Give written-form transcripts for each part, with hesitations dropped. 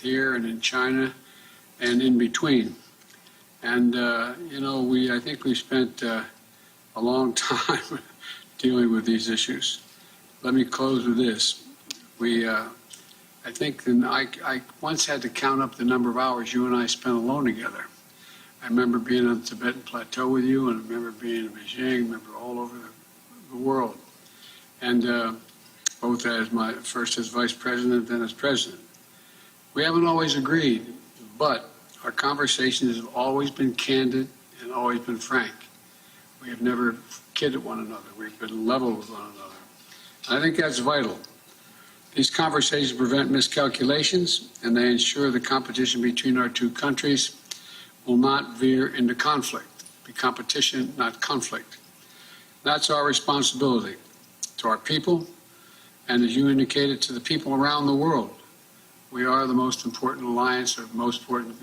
here and in China and in between. And, I think we spent a long time dealing with these issues. Let me close with this. I once had to count up the number of hours you and I spent alone together. I remember being on the Tibetan Plateau with you, and I remember being in Beijing, I remember all over the world. And both first as vice president, then as president. We haven't always agreed, but our conversations have always been candid and always been frank. We have never kidded one another. We've been level with one another. I think that's vital. These conversations prevent miscalculations, and they ensure the competition between our two countries will not veer into conflict. Be competition, not conflict. That's our responsibility to our people, and as you indicated, to the people around the world. We are the most important alliance or most important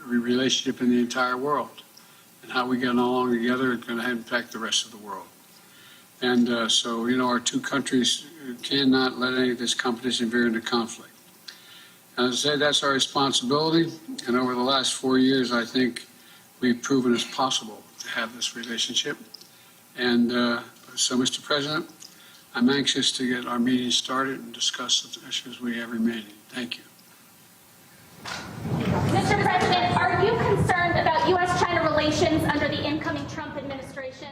relationship in the entire world. And how we get along together is going to impact the rest of the world. And our two countries cannot let any of this competition veer into conflict. As I say, that's our responsibility. And over the last 4 years, I think we've proven it's possible to have this relationship. And so, Mr. President, I'm anxious to get our meeting started and discuss the issues we have remaining. Thank you. Mr. President, are you concerned about U.S.-China relations under the incoming Trump administration?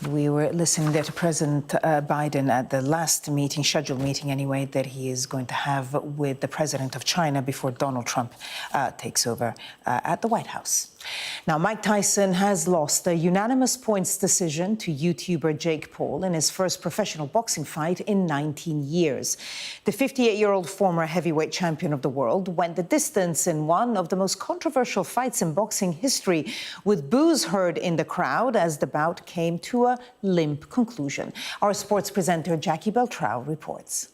We were listening there to President Biden at the last meeting, scheduled meeting anyway, that he is going to have with the president of China before Donald Trump takes over at the White House. Now, Mike Tyson has lost a unanimous points decision to YouTuber Jake Paul in his first professional boxing fight in 19 years. The 58-year-old former heavyweight champion of the world went the distance in one of the most controversial fights in boxing history, with boos heard in the crowd as the bout came to a limp conclusion. Our sports presenter Jackie Beltrao reports.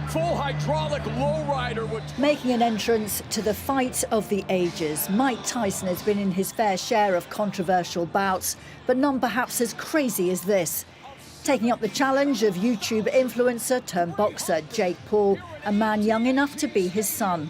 Full hydraulic lowrider would... Making an entrance to the fight of the ages, Mike Tyson has been in his fair share of controversial bouts, but none perhaps as crazy as this. Taking up the challenge of YouTube influencer turned boxer Jake Paul, a man young enough to be his son.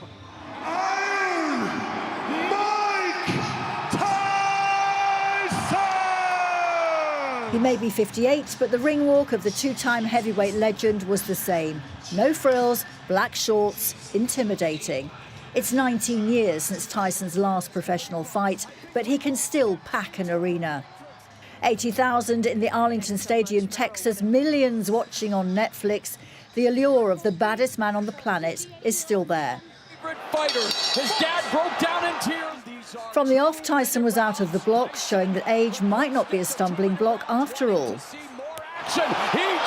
He may be 58, but the ring walk of the two-time heavyweight legend was the same. No frills, black shorts, intimidating. It's 19 years since Tyson's last professional fight, but he can still pack an arena. 80,000 in the Arlington Stadium, Texas, millions watching on Netflix. The allure of the baddest man on the planet is still there. Fighter. His dad broke down in tears. From the off, Tyson was out of the blocks, showing that age might not be a stumbling block after all. He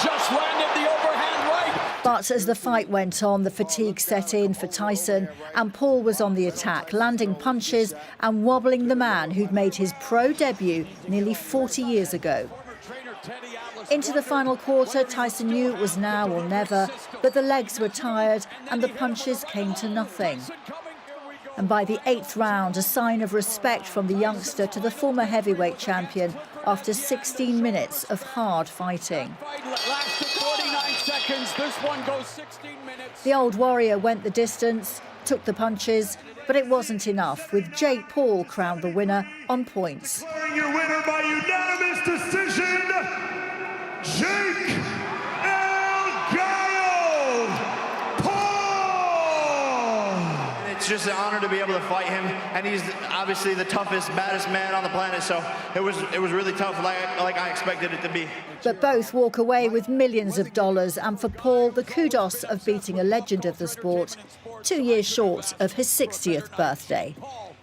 just landed the overhand right. But as the fight went on, the fatigue set in for Tyson, and Paul was on the attack, landing punches and wobbling the man who'd made his pro debut nearly 40 years ago. Into the final quarter, Tyson knew it was now or never, but the legs were tired and the punches came to nothing. And by the 8th round, a sign of respect from the youngster to the former heavyweight champion after 16 minutes of hard fighting. The old warrior went the distance, took the punches, but it wasn't enough, with Jake Paul crowned the winner on points. Your winner by unanimous decision, Jake It's just an honor to be able to fight him, and he's obviously the toughest, baddest man on the planet, so it was really tough, like I expected it to be. But both walk away with millions of dollars, and for Paul, the kudos of beating a legend of the sport 2 years short of his 60th birthday.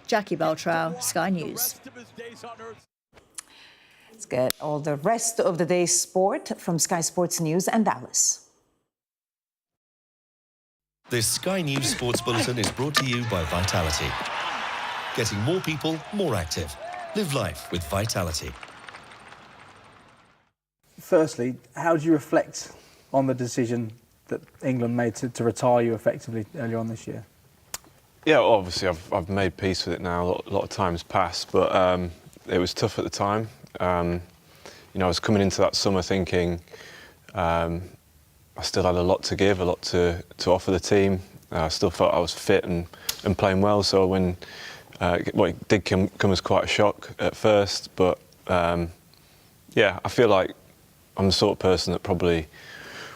Jackie Beltrao, Sky News. Let's get all the rest of the day's sport from Sky Sports News and Dallas. This Sky News Sports Bulletin is brought to you by Vitality. Getting more people more active. Live life with Vitality. Firstly, how do you reflect on the decision that England made to retire you effectively earlier on this year? Yeah, obviously I've made peace with it now. A lot of time's passed, but it was tough at the time. I was coming into that summer thinking, still had a lot to give, a lot to offer the team. I still felt I was fit and playing well. So when it did come as quite a shock at first, but yeah, I feel like I'm the sort of person that probably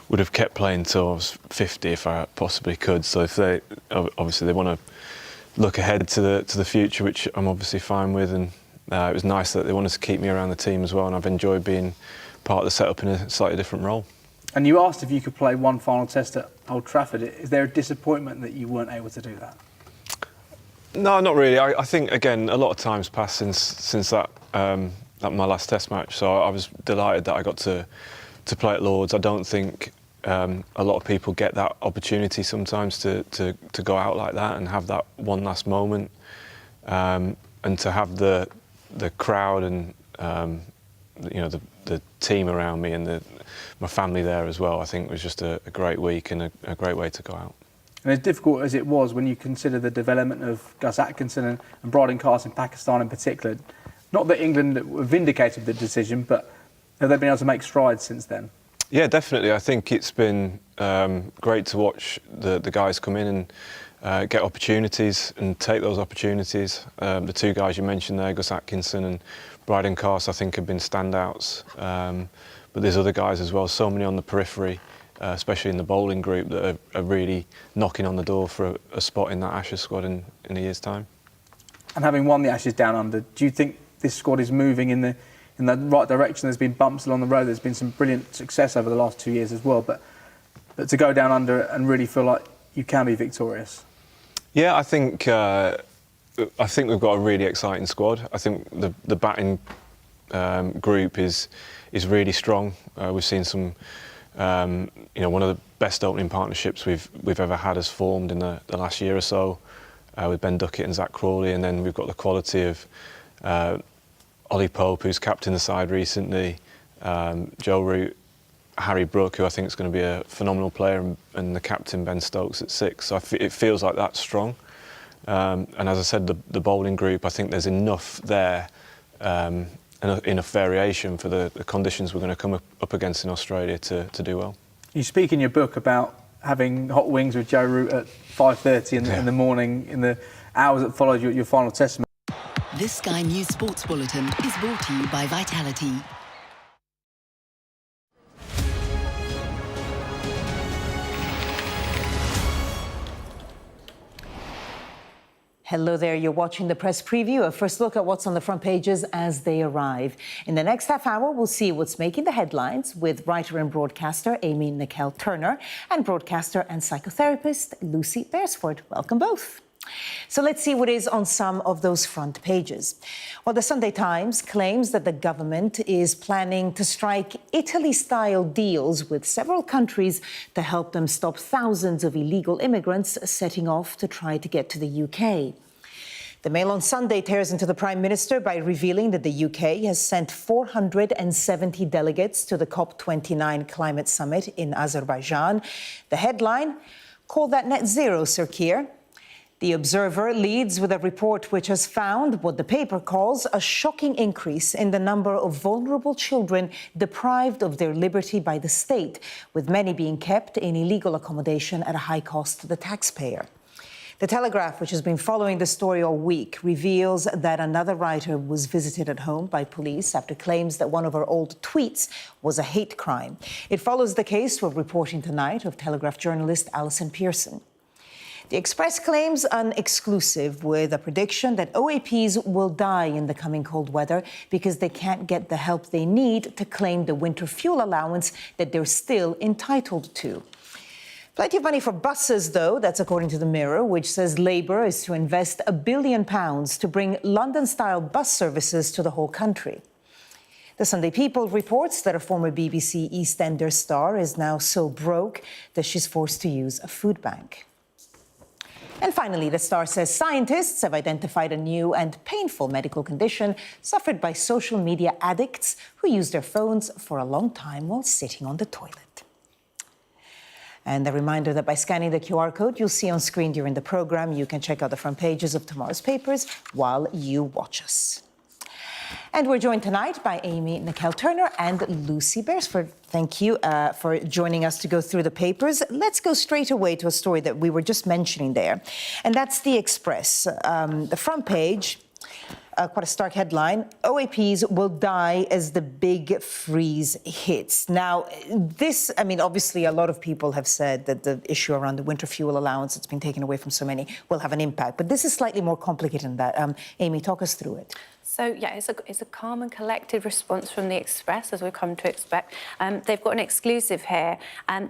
would have kept playing until I was 50 if I possibly could. So if they obviously they want to look ahead to the future, which I'm obviously fine with, and it was nice that they wanted to keep me around the team as well, and I've enjoyed being part of the setup in a slightly different role. And you asked if you could play one final test at Old Trafford. Is there a disappointment that you weren't able to do that? No, not really. I think, again, a lot of time's passed since that my last test match, so I was delighted that I got to play at Lord's. I don't think a lot of people get that opportunity sometimes to go out like that and have that one last moment, and to have the crowd and the team around me and my family there as well. I think it was just a great week and a great way to go out. And as difficult as it was, when you consider the development of Gus Atkinson and Bryden Carse in Pakistan in particular, not that England vindicated the decision, but have they been able to make strides since then? Yeah, definitely. I think it's been great to watch the guys come in and get opportunities and take those opportunities. The two guys you mentioned there, Gus Atkinson and Bryden Carse, I think have been standouts. But there's other guys as well, so many on the periphery, especially in the bowling group, that are really knocking on the door for a spot in that Ashes squad in a year's time. And having won the Ashes Down Under, do you think this squad is moving in the right direction? There's been bumps along the road. There's been some brilliant success over the last 2 years as well. But to go down under and really feel like you can be victorious. Yeah, I think we've got a really exciting squad. I think the batting group is really strong. We've seen some, one of the best opening partnerships we've ever had has formed in the last year or so, with Ben Duckett and Zach Crawley, and then we've got the quality of Ollie Pope, who's captained the side recently, Joe Root, Harry Brook, who I think is going to be a phenomenal player, and the captain Ben Stokes at 6. So it feels like that's strong. And as I said, the bowling group, I think there's enough there, enough variation for the conditions we're going to come up against in Australia to do well. You speak in your book about having hot wings with Joe Root at 5:30 in the morning, in the hours that followed your final test match. This Sky News Sports Bulletin is brought to you by Vitality. Hello there, you're watching the press preview. A first look at what's on the front pages as they arrive. In the next half hour, we'll see what's making the headlines with writer and broadcaster Amy Nicole Turner and broadcaster and psychotherapist Lucy Beresford. Welcome both. So let's see what is on some of those front pages. Well, the Sunday Times claims that the government is planning to strike Italy-style deals with several countries to help them stop thousands of illegal immigrants setting off to try to get to the UK. The Mail on Sunday tears into the Prime Minister by revealing that the UK has sent 470 delegates to the COP29 climate summit in Azerbaijan. The headline, call that net zero, Sir Keir. The Observer leads with a report which has found what the paper calls a shocking increase in the number of vulnerable children deprived of their liberty by the state, with many being kept in illegal accommodation at a high cost to the taxpayer. The Telegraph, which has been following the story all week, reveals that another writer was visited at home by police after claims that one of her old tweets was a hate crime. It follows the case we're reporting tonight of Telegraph journalist Alison Pearson. The Express claims an exclusive with a prediction that OAPs will die in the coming cold weather because they can't get the help they need to claim the winter fuel allowance that they're still entitled to. Plenty of money for buses, though. That's according to the Mirror, which says Labour is to invest £1 billion to bring London-style bus services to the whole country. The Sunday People reports that a former BBC EastEnders star is now so broke that she's forced to use a food bank. And finally, the Star says scientists have identified a new and painful medical condition suffered by social media addicts who use their phones for a long time while sitting on the toilet. And a reminder that by scanning the QR code you'll see on screen during the program, you can check out the front pages of tomorrow's papers while you watch us. And we're joined tonight by Amy Nicole-Turner and Lucy Beresford. Thank you for joining us to go through the papers. Let's go straight away to a story that we were just mentioning there, and that's the Express. The front page, quite a stark headline: OAPs will die as the big freeze hits. Now, this, I mean, obviously a lot of people have said that the issue around the winter fuel allowance that's been taken away from so many will have an impact, but this is slightly more complicated than that. Amy, talk us through it. So, yeah, it's a calm and collected response from the Express, as we've come to expect. They've got an exclusive here.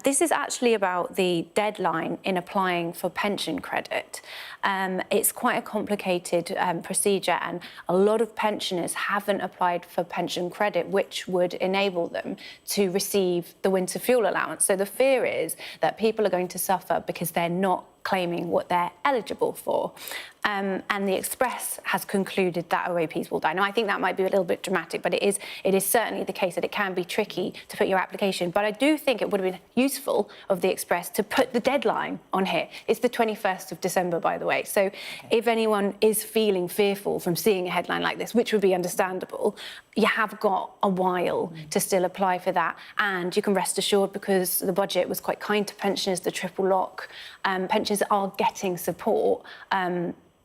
This is actually about the deadline in applying for pension credit. It's quite a complicated procedure, and a lot of pensioners haven't applied for pension credit, which would enable them to receive the winter fuel allowance. So the fear is that people are going to suffer because they're not claiming what they're eligible for. And the Express has concluded that OAPs will die. Now, I think that might be a little bit dramatic, but it is certainly the case that it can be tricky to put your application. But I do think it would have been useful of the Express to put the deadline on here. It's the 21st of December, by the way. So if anyone is feeling fearful from seeing a headline like this, which would be understandable, you have got a while to still apply for that. And you can rest assured, because the budget was quite kind to pensioners, the triple lock, pensioners are getting support,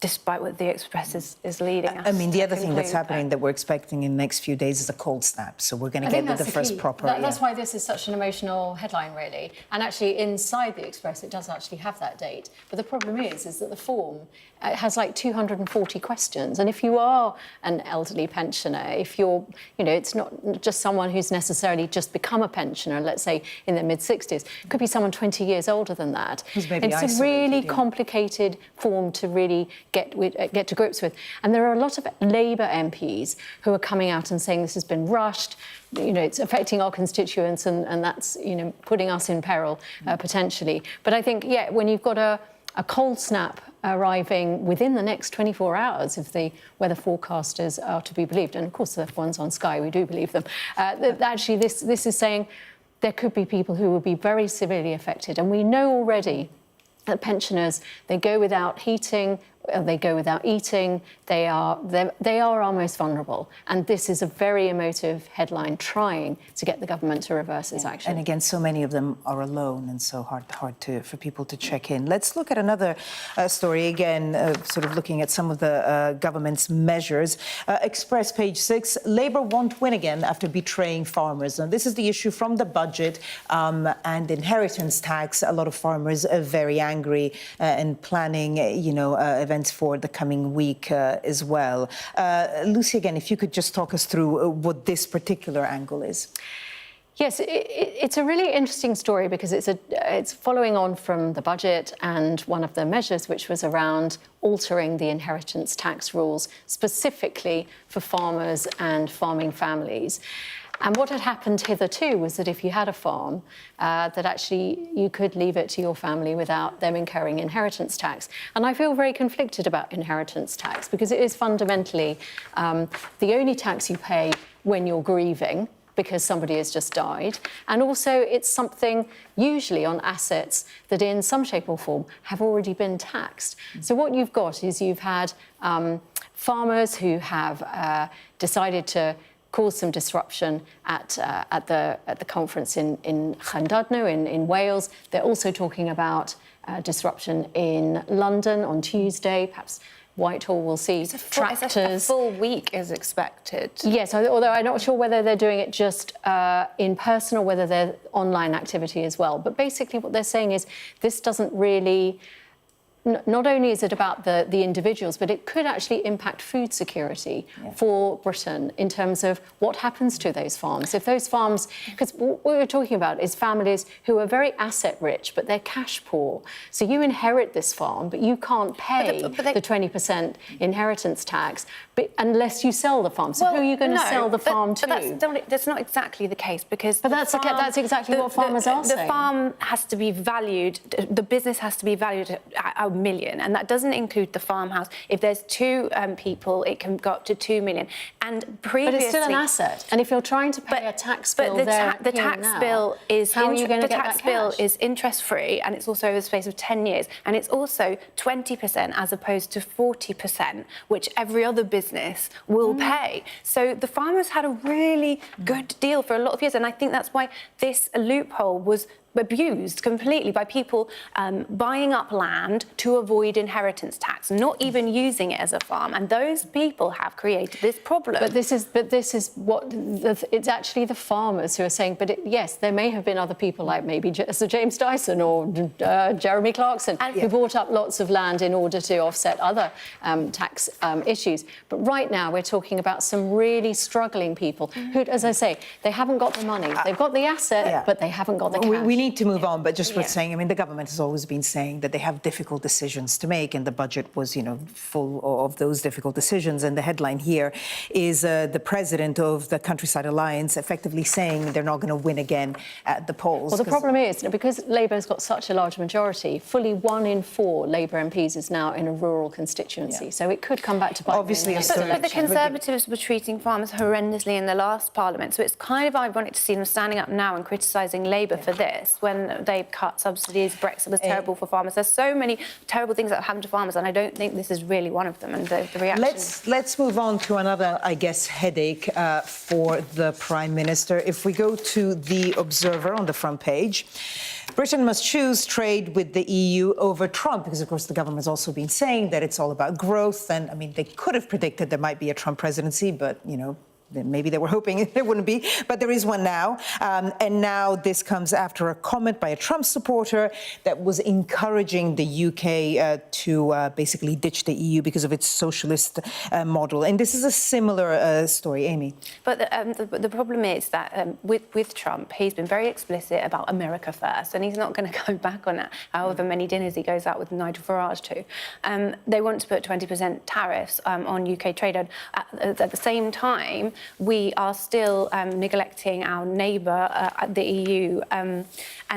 despite what the Express is leading us. I mean, the other thing that's conclude happening that we're expecting in the next few days is a cold snap. So we're going to get the first proper... That's why this is such an emotional headline, really. And actually, inside the Express, it does actually have that date. But the problem is that the form has like 240 questions. And if you are an elderly pensioner, if you're, you know, it's not just someone who's necessarily just become a pensioner, let's say in their mid-60s, it could be someone 20 years older than that. Who's maybe it's isolated, a really complicated form to really get to grips with. And there are a lot of Labour MPs who are coming out and saying this has been rushed, you know, it's affecting our constituents, and that's, you know, putting us in peril potentially. But I think, yeah, when you've got a cold snap arriving within the next 24 hours, if the weather forecasters are to be believed, and of course the ones on Sky, we do believe them, actually this is saying there could be people who will be very severely affected. And we know already that pensioners, they go without heating, they go without eating, they are our most vulnerable. And this is a very emotive headline trying to get the government to reverse its action. And again, so many of them are alone, and so hard for people to check in. Let's look at another story, again, sort of looking at some of the government's measures. Express, page 6, Labour won't win again after betraying farmers. And this is the issue from the budget and inheritance tax. A lot of farmers are very angry and planning, you know, events for the coming week as well. Lucy, again, if you could just talk us through what this particular angle is. Yes, it's a really interesting story because it's following on from the budget and one of the measures, which was around altering the inheritance tax rules specifically for farmers and farming families. And what had happened hitherto was that if you had a farm, that actually you could leave it to your family without them incurring inheritance tax. And I feel very conflicted about inheritance tax because it is fundamentally the only tax you pay when you're grieving because somebody has just died. And also it's something usually on assets that in some shape or form have already been taxed. So what you've got is you've had farmers who have decided to cause some disruption at the conference in Llandudno in Wales. They're also talking about disruption in London on Tuesday. Perhaps Whitehall will see tractors. A full week is expected. Yes, although I'm not sure whether they're doing it just in person or whether they're online activity as well. But basically what they're saying is this doesn't really... Not only is it about the individuals, but it could actually impact food security for Britain in terms of what happens to those farms. If those farms, because what we're talking about is families who are very asset rich, but they're cash poor. So you inherit this farm, but you can't pay the 20% inheritance tax unless you sell the farm. So who are you going to sell the farm to? That's not exactly the case because... But that's exactly what farmers are saying. The farm has to be valued, the business has to be valued at 1 million, and that doesn't include the farmhouse. If there's 2 people, it can go up to 2 million. And previously, but it's still an asset. And if you're trying to pay a tax bill, the tax bill is how are you going to get that tax bill cash? is interest-free, and it's also over the space of 10 years, and it's also 20% as opposed to 40%, which every other business will pay. So the farmers had a really good deal for a lot of years, and I think that's why this loophole was abused completely by people buying up land to avoid inheritance tax, not even using it as a farm, and those people have created this problem. But this is what it's actually the farmers who are saying. But yes, there may have been other people like maybe Sir James Tyson or Jeremy Clarkson who bought up lots of land in order to offset other tax issues. But right now we're talking about some really struggling people who, as I say, they haven't got the money. They've got the asset, but they haven't got the cash. We need to move on, but just worth saying, I mean, the government has always been saying that they have difficult decisions to make, and the budget was, full of those difficult decisions. And the headline here is the president of the Countryside Alliance effectively saying they're not going to win again at the polls. Well, the problem is, because Labour's got such a large majority, fully 1 in 4 Labour MPs is now in a rural constituency, so it could come back to bite. Obviously, but the Conservatives were treating farmers horrendously in the last Parliament, so it's kind of ironic to see them standing up now and criticising Labour for this when they cut subsidies. Brexit was terrible for farmers. There's so many terrible things that have happened to farmers, and I don't think this is really one of them. And the reaction. Let's move on to another, I guess, headache for the Prime Minister. If we go to The Observer on the front page, Britain must choose trade with the EU over Trump, because, of course, the government has also been saying that it's all about growth. And, I mean, they could have predicted there might be a Trump presidency, but, maybe they were hoping there wouldn't be, but there is one now. And now this comes after a comment by a Trump supporter that was encouraging the UK to basically ditch the EU because of its socialist model. And this is a similar story, Amy. But the problem is that with Trump, he's been very explicit about America first, and he's not going to go back on that, however many dinners he goes out with Nigel Farage to. They want to put 20% tariffs on UK trade. And at the same time, we are still neglecting our neighbour, the EU. And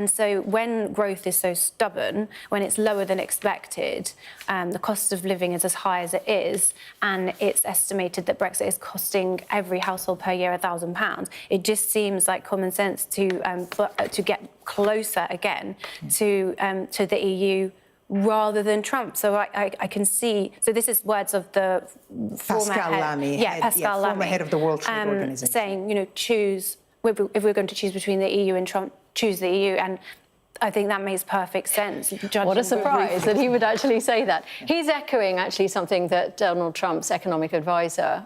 so when growth is so stubborn, when it's lower than expected, the cost of living is as high as it is, and it's estimated that Brexit is costing every household per year £1,000, it just seems like common sense to get closer again to the EU rather than Trump. So I can see. So this is words of the Pascal Lamy, former head of the World Trade Organization, saying, choose. If we're going to choose between the EU and Trump, choose the EU. And I think that makes perfect sense. What a surprise that he would actually say that. He's echoing actually something that Donald Trump's economic advisor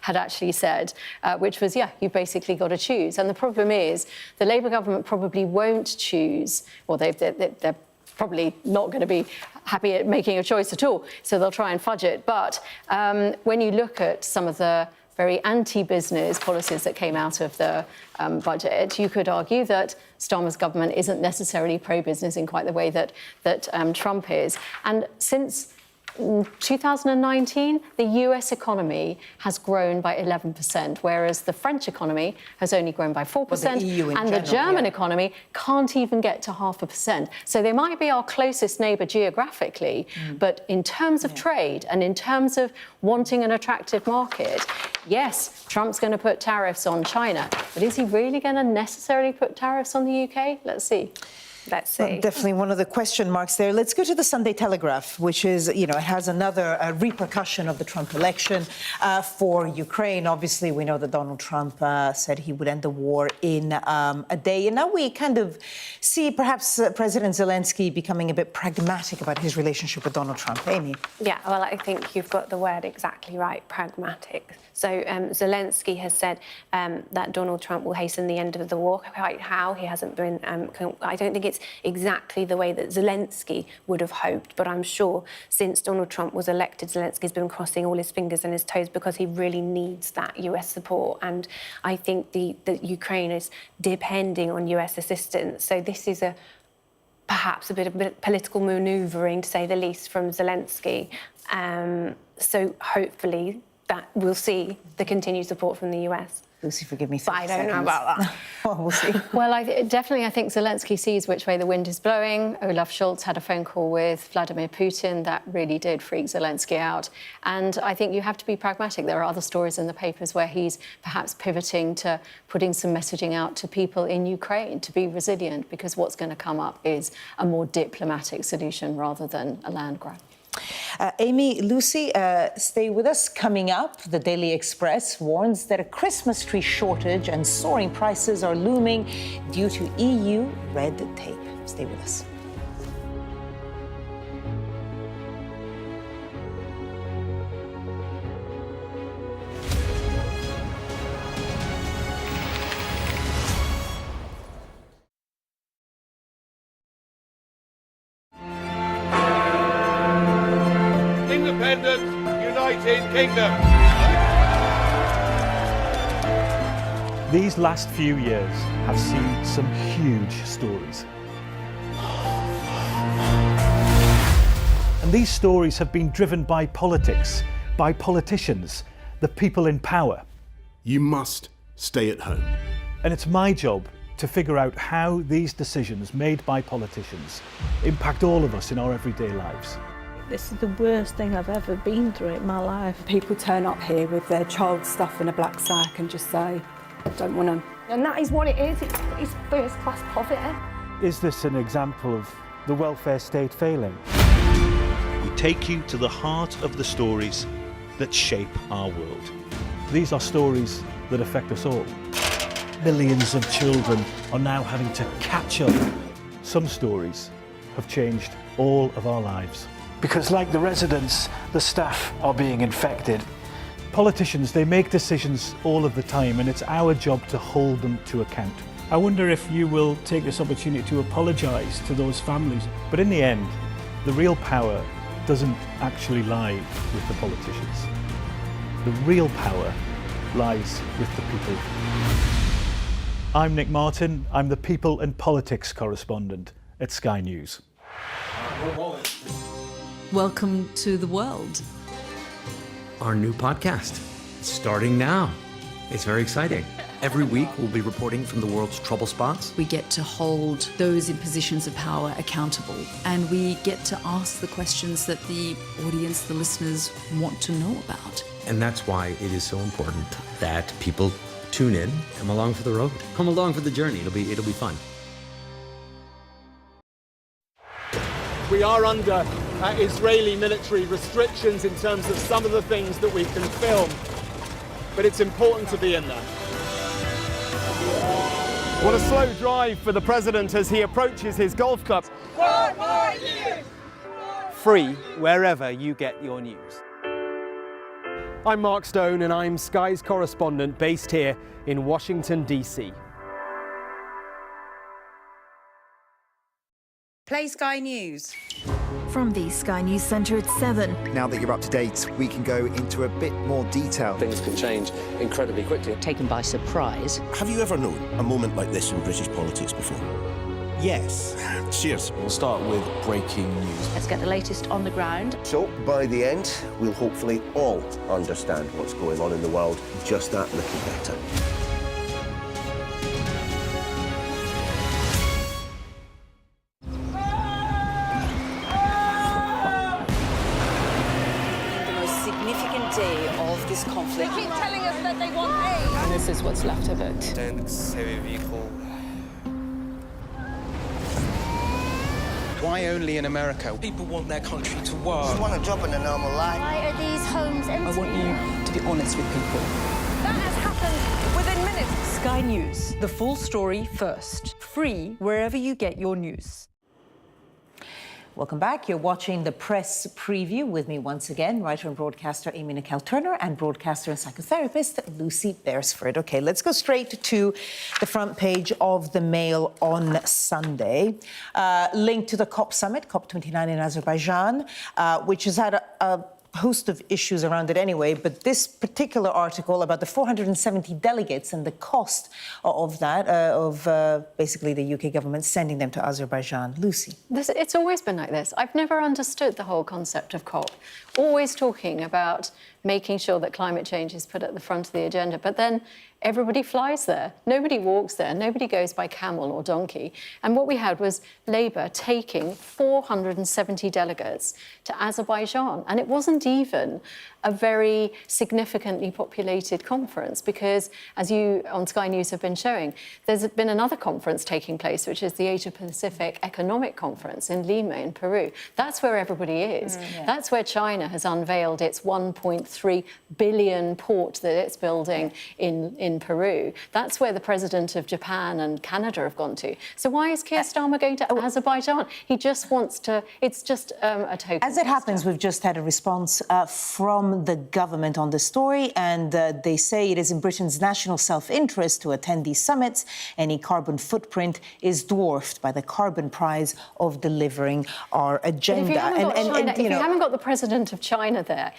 had actually said, which was, you've basically got to choose. And the problem is the Labour government probably won't choose, or they're probably not going to be happy at making a choice at all, so they'll try and fudge it. But when you look at some of the very anti-business policies that came out of the budget, you could argue that Starmer's government isn't necessarily pro-business in quite the way that Trump is. And since 2019, the US economy has grown by 11%, whereas the French economy has only grown by 4%, and the German economy can't even get to 0.5%. So they might be our closest neighbour geographically, but in terms of trade and in terms of wanting an attractive market, yes, Trump's going to put tariffs on China, but is he really going to necessarily put tariffs on the UK? Let's see. Let's see. Well, definitely one of the question marks there. Let's go to the Sunday Telegraph, which is, it has another repercussion of the Trump election for Ukraine. Obviously, we know that Donald Trump said he would end the war in a day. And now we kind of see perhaps President Zelensky becoming a bit pragmatic about his relationship with Donald Trump. Amy? Yeah, well, I think you've got the word exactly right, pragmatic. So Zelensky has said that Donald Trump will hasten the end of the war. Quite how, he hasn't been... I don't think it's exactly the way that Zelensky would have hoped, but I'm sure since Donald Trump was elected, Zelensky's been crossing all his fingers and his toes because he really needs that US support. And I think that Ukraine is depending on US assistance. So this is perhaps a bit of political manoeuvring, to say the least, from Zelensky. So hopefully that we'll see the continued support from the US. Lucy, forgive me. I don't know about that. Well, we'll see. Well, I think Zelensky sees which way the wind is blowing. Olaf Scholz had a phone call with Vladimir Putin. That really did freak Zelensky out. And I think you have to be pragmatic. There are other stories in the papers where he's perhaps pivoting to putting some messaging out to people in Ukraine to be resilient, because what's going to come up is a more diplomatic solution rather than a land grab. Amy, Lucy, stay with us. Coming up, the Daily Express warns that a Christmas tree shortage and soaring prices are looming due to EU red tape. Stay with us. Independent United Kingdom. These last few years have seen some huge stories. And these stories have been driven by politics, by politicians, the people in power. You must stay at home. And it's my job to figure out how these decisions made by politicians impact all of us in our everyday lives. This is the worst thing I've ever been through in my life. People turn up here with their child stuff in a black sack and just say, don't want to. And that is what it is. It's first-class poverty. Is this an example of the welfare state failing? We take you to the heart of the stories that shape our world. These are stories that affect us all. Millions of children are now having to catch up. Some stories have changed all of our lives. Because like the residents, the staff are being infected. Politicians, they make decisions all of the time, and it's our job to hold them to account. I wonder if you will take this opportunity to apologise to those families. But in the end, the real power doesn't actually lie with the politicians. The real power lies with the people. I'm Nick Martin. I'm the People and Politics correspondent at Sky News. Welcome to the world. Our new podcast, starting now. It's very exciting. Every week, we'll be reporting from the world's trouble spots. We get to hold those in positions of power accountable, and we get to ask the questions that the audience, the listeners, want to know about. And that's why it is so important that people tune in, come along for the road, come along for the journey. It'll be fun. We are under Israeli military restrictions in terms of some of the things that we can film, but it's important to be in there. What a slow drive for the president as he approaches his golf club. 4 more years! Free wherever you get your news. I'm Mark Stone, and I'm Sky's correspondent based here in Washington, D.C. Play Sky News. From the Sky News Centre at 7. Now that you're up to date, we can go into a bit more detail. Things can change incredibly quickly. Taken by surprise. Have you ever known a moment like this in British politics before? Yes. Cheers. We'll start with breaking news. Let's get the latest on the ground. So, by the end, we'll hopefully all understand what's going on in the world just that little better. Day of this conflict. They keep telling us that they want aid. And this is what's left of it. Why only in America? People want their country to work. Just want a job in a normal life. Why are these homes empty? I want you to be honest with people. That has happened within minutes. Sky News, the full story first. Free wherever you get your news. Welcome back. You're watching the press preview with me once again, writer and broadcaster Amy Nicole-Turner and broadcaster and psychotherapist Lucy Beresford. Okay, let's go straight to the front page of the Mail on Sunday. Linked to the COP summit, COP29 in Azerbaijan, which has had a host of issues around it anyway, but this particular article about the 470 delegates and the cost of that, basically the UK government sending them to Azerbaijan. Lucy. It's always been like this. I've never understood the whole concept of COP. Always talking about making sure that climate change is put at the front of the agenda, but then Everybody flies there. Nobody walks there. Nobody goes by camel or donkey. And what we had was Labour taking 470 delegates to Azerbaijan. And it wasn't even a very significantly populated conference because, as you on Sky News have been showing, there's been another conference taking place, which is the Asia-Pacific Economic Conference in Lima in Peru. That's where everybody is. That's where China has unveiled its 1.3 billion port that it's building in Peru. That's where the president of Japan and Canada have gone to. So why is Keir Starmer going to Azerbaijan? He just wants to, it's just a token. As it happens, we've just had a response from the government on the story, and they say it is in Britain's national self-interest to attend these summits. Any carbon footprint is dwarfed by the carbon prize of delivering our agenda. If you haven't got the president of China there,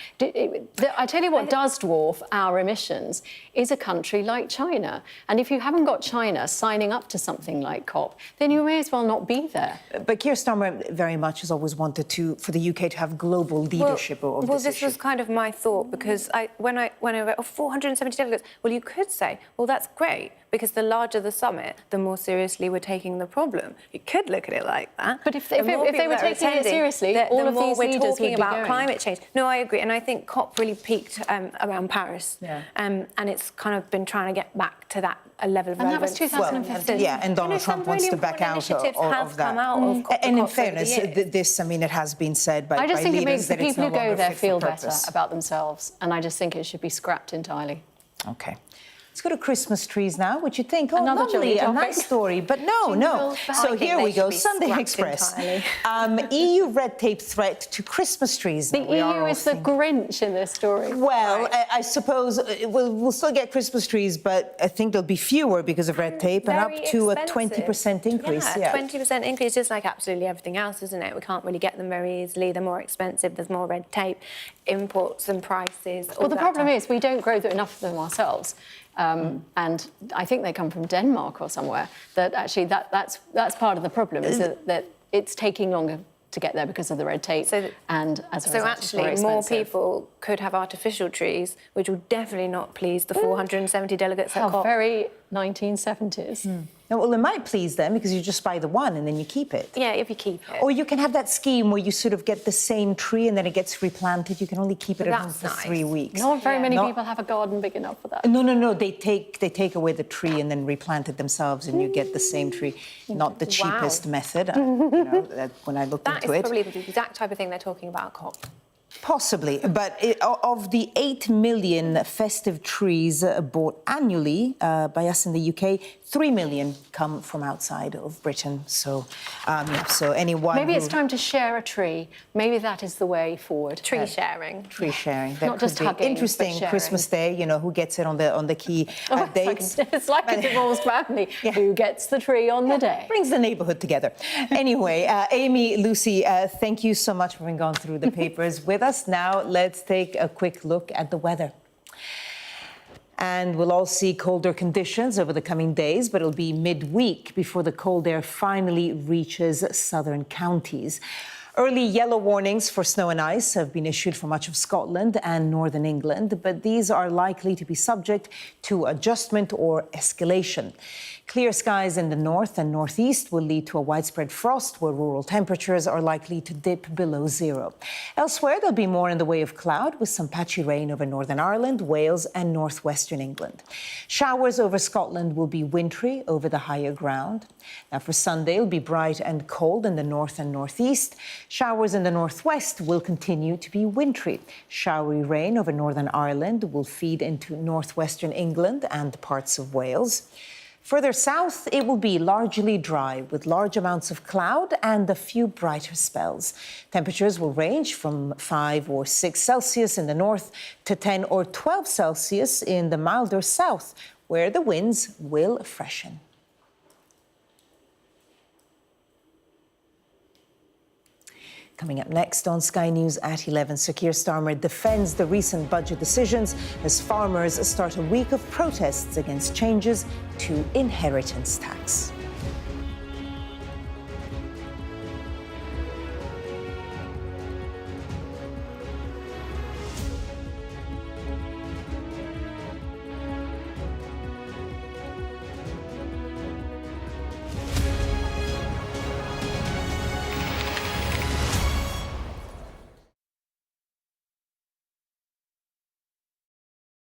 I tell you what does dwarf our emissions is a country like China. And if you haven't got China signing up to something like COP, then you may as well not be there. But Keir Starmer very much has always wanted for the UK to have global leadership of this this issue. was kind of my thought, because when I read 470 delegates, well, you could say, well, that's great, because the larger the summit, the more seriously we're taking the problem. You could look at it like that. But if they were taking it seriously, all of these leaders would be about going. Climate change. No, I agree, and I think COP really peaked around Paris, and it's kind of been trying to get back to that level of relevance. And that was 2015. Well, and Donald Trump wants to back out of that. And in fairness, this, I mean, it has been said by I just think it makes leaders the that it's people no who go longer there fit for feel better purpose. about themselves, and I just think it should be scrapped entirely. OK. Let's go to Christmas trees now, which you think, oh, Another lovely, a topic. nice story. But no. So here we go, Sunday Express. EU red tape threat to Christmas trees. The EU is the Grinch in this story. Well, I suppose we'll still get Christmas trees, but I think there'll be fewer because of red tape, and up to a 20% increase. Yeah, 20% increase, just like absolutely everything else, isn't it? We can't really get them very easily. They're more expensive. There's more red tape, imports and prices. Well, the problem is we don't grow enough of them ourselves. And I think they come from Denmark or somewhere. That actually, that's part of the problem, is that it's taking longer to get there because of the red tape. And as a result, actually, it's more more expensive. people could have artificial trees, which will definitely not please the 470 delegates at How COP. very 1970s. No, well, it might please them because you just buy the one and then you keep it. Yeah, if you keep it. Or you can have that scheme where you sort of get the same tree and then it gets replanted. You can only keep it at home for 3 weeks. Not very many people have a garden big enough for that. No. They take away the tree and then replant it themselves, and you get the same tree. Not the cheapest method. When I looked into it, That is probably the exact type of thing they're talking about at COP. Possibly, but of the 8 million festive trees bought annually by us in the UK, 3 million come from outside of Britain. So anyone Maybe it's time to share a tree. Maybe that is the way forward. Tree sharing. Tree sharing. That Not could just be hugging, interesting. but sharing. Christmas Day, who gets it on the key dates. It's like a divorced family. Who gets the tree on the day? Brings the neighbourhood together. Anyway, Amy, Lucy, thank you so much for having gone through the papers with us. Now let's take a quick look at the weather. And we'll all see colder conditions over the coming days, but it'll be midweek before the cold air finally reaches southern counties. Early yellow warnings for snow and ice have been issued for much of Scotland and northern England, but these are likely to be subject to adjustment or escalation. Clear skies in the north and northeast will lead to a widespread frost, where rural temperatures are likely to dip below zero. Elsewhere, there'll be more in the way of cloud, with some patchy rain over Northern Ireland, Wales and northwestern England. Showers over Scotland will be wintry over the higher ground. Now, for Sunday, it'll be bright and cold in the north and northeast. Showers in the northwest will continue to be wintry. Showery rain over Northern Ireland will feed into northwestern England and parts of Wales. Further south, it will be largely dry, with large amounts of cloud and a few brighter spells. Temperatures will range from 5 or 6 Celsius in the north to 10 or 12 Celsius in the milder south, where the winds will freshen. Coming up next on Sky News at 11, Sir Keir Starmer defends the recent budget decisions as farmers start a week of protests against changes to inheritance tax.